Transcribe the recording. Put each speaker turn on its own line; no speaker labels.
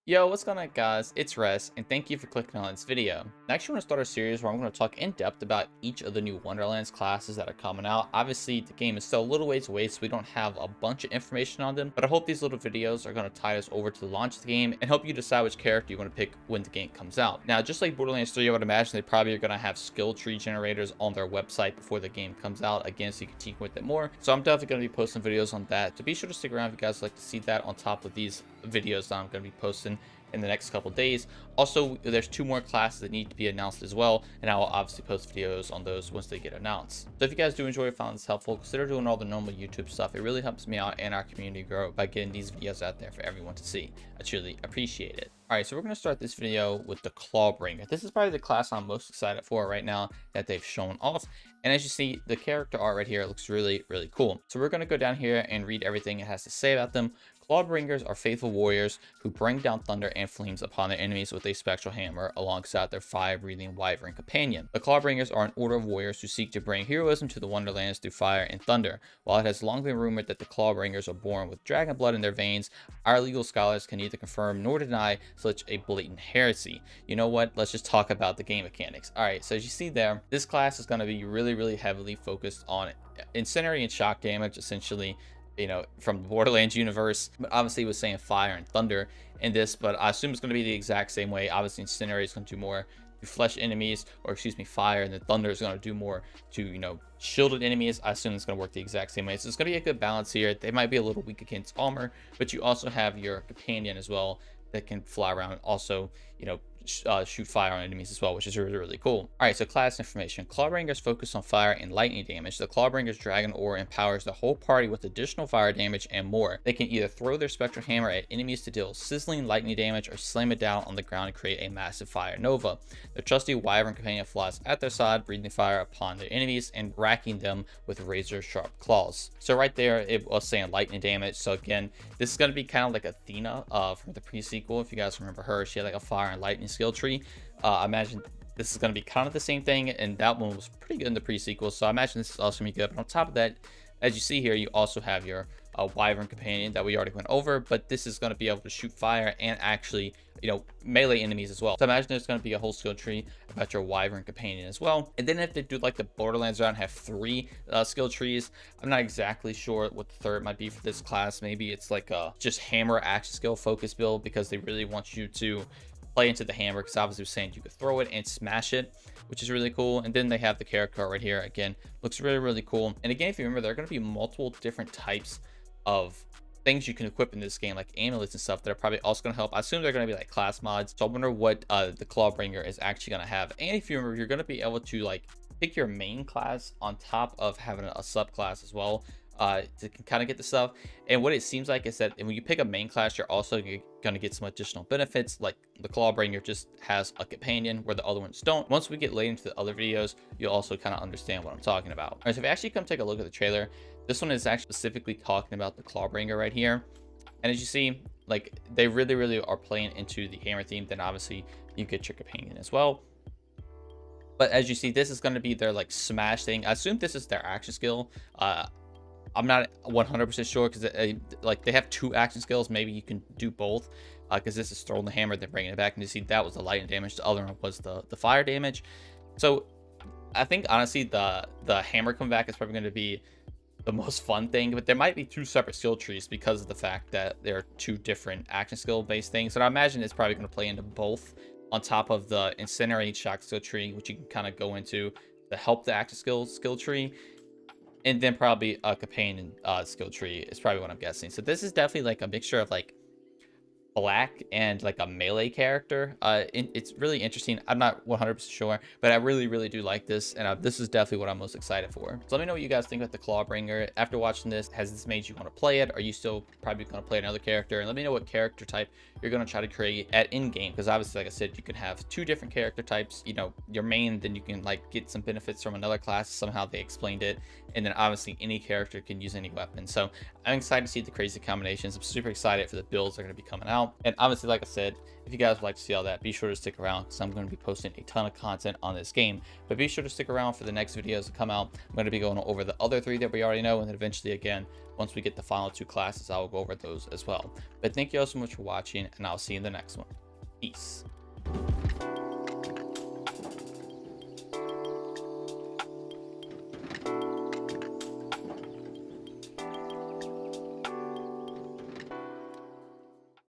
Yo, what's going on guys? It's Res, and thank you for clicking on this video. Next, I want to start a series where I'm going to talk in depth about each of the new Wonderlands classes that are coming out. Obviously, the game is still a little ways away, so we don't have a bunch of information on them, but I hope these little videos are going to tie us over to the launch of the game and help you decide which character you want to pick when the game comes out. Now, just like Borderlands 3, I would imagine they probably are going to have skill tree generators on their website before the game comes out, again, so you can tinker with it more. So I'm definitely going to be posting videos on that, so be sure to stick around if you guys would like to see that on top of these videos that I'm going to be posting in the next couple days. Also, there's 2 more classes that need to be announced as well, and I will obviously post videos on those once they get announced. So if you guys do enjoy or found this helpful, consider doing all the normal YouTube stuff. It really helps me out and our community grow by getting these videos out there for everyone to see. I truly appreciate it. All right, so we're going to start this video with the Clawbringer. This is probably the class I'm most excited for right now that they've shown off. And as you see, the character art right here looks really, really cool. So we're going to go down here and read everything it has to say about them. Clawbringers are faithful warriors who bring down thunder and flames upon their enemies with a spectral hammer alongside their fire-breathing wyvern companion. The Clawbringers are an order of warriors who seek to bring heroism to the Wonderlands through fire and thunder. While it has long been rumored that the Clawbringers are born with dragon blood in their veins, our legal scholars can neither confirm nor deny such a blatant heresy. You know what? Let's just talk about the game mechanics. All right, so as you see there, this class is going to be really heavily focused on incendiary and shock damage, essentially, you know, from the Borderlands universe. But obviously it was saying fire and thunder in this, but I assume it's going to be the exact same way. Obviously incendiary is going to do more to flesh enemies, or excuse me, fire, and then thunder is going to do more to, you know, shielded enemies. I assume it's going to work the exact same way, so it's going to be a good balance here. They might be a little weak against armor, but you also have your companion as well that can fly around and also, you know, shoot fire on enemies as well, which is really cool. All right, so class information. Clawbringers focus on fire and lightning damage. The Clawbringer's dragon ore empowers the whole party with additional fire damage and more. They can either throw their spectral hammer at enemies to deal sizzling lightning damage or slam it down on the ground and create a massive fire nova. Their trusty wyvern companion flies at their side, breathing fire upon their enemies and racking them with razor sharp claws. So right there, it was saying lightning damage. So again, this is going to be kind of like Athena from the pre-sequel. If you guys remember her, she had like a fire and lightning skill tree. I imagine this is going to be kind of the same thing, and that one was pretty good in the pre-sequel, so I imagine this is also going to be good. But on top of that, as you see here, you also have your wyvern companion that we already went over, but this is going to be able to shoot fire and actually, you know, melee enemies as well. So imagine there's going to be a whole skill tree about your wyvern companion as well. And then if they do like the Borderlands round, have 3 skill trees, I'm not exactly sure what the third might be for this class. Maybe it's like a just hammer action skill focus build, because they really want you to play into the hammer, because obviously we're saying you could throw it and smash it, which is really cool. And then they have the character right here. Again, looks really cool. And again, if you remember, there are going to be multiple different types of things you can equip in this game, like amulets and stuff, that are probably also going to help. I assume they're going to be like class mods, so I wonder what the Clawbringer is actually going to have. And if you remember, you're going to be able to like pick your main class on top of having a subclass as well, to kind of get the stuff. And what it seems like is that when you pick a main class, you're also going to get some additional benefits. Like the Clawbringer just has a companion where the other ones don't. Once we get later into the other videos, you'll also kind of understand what I'm talking about. All right, so if you actually come take a look at the trailer, this one is actually specifically talking about the Clawbringer right here. And as you see, like they really are playing into the hammer theme. Then obviously you get your companion as well. But as you see, this is going to be their like smash thing. I assume this is their action skill. I'm not 100% sure, because like they have 2 action skills. Maybe you can do both, because this is throwing the hammer, then bringing it back. And you see that was the lightning damage. The other one was the fire damage. So I think honestly the hammer come back is probably going to be the most fun thing, but there might be 2 separate skill trees because of the fact that there are 2 different action skill based things. So I imagine it's probably going to play into both, on top of the incendiary shock skill tree, which you can kind of go into to help the action skill tree. And then probably a companion skill tree is probably what I'm guessing. So this is definitely like a mixture of like black and like a melee character. It's really interesting. I'm not 100% sure, but I really do like this, and this is definitely what I'm most excited for. So let me know what you guys think about the Clawbringer. After watching this, has this made you want to play it? Are you still probably going to play another character? And let me know what character type you're going to try to create at in-game, because obviously, like I said, you can have 2 different character types. You know, your main, then you can like get some benefits from another class. Somehow they explained it. And then obviously any character can use any weapon. So I'm excited to see the crazy combinations. I'm super excited for the builds that are going to be coming out. out. And obviously, like I said, if you guys would like to see all that, be sure to stick around because I'm going to be posting a ton of content on this game. But be sure to stick around for the next videos to come out. I'm going to be going over the other 3 that we already know, and then eventually again, once we get the final 2 classes, I will go over those as well. But thank you all so much for watching, and I'll see you in the next one. Peace.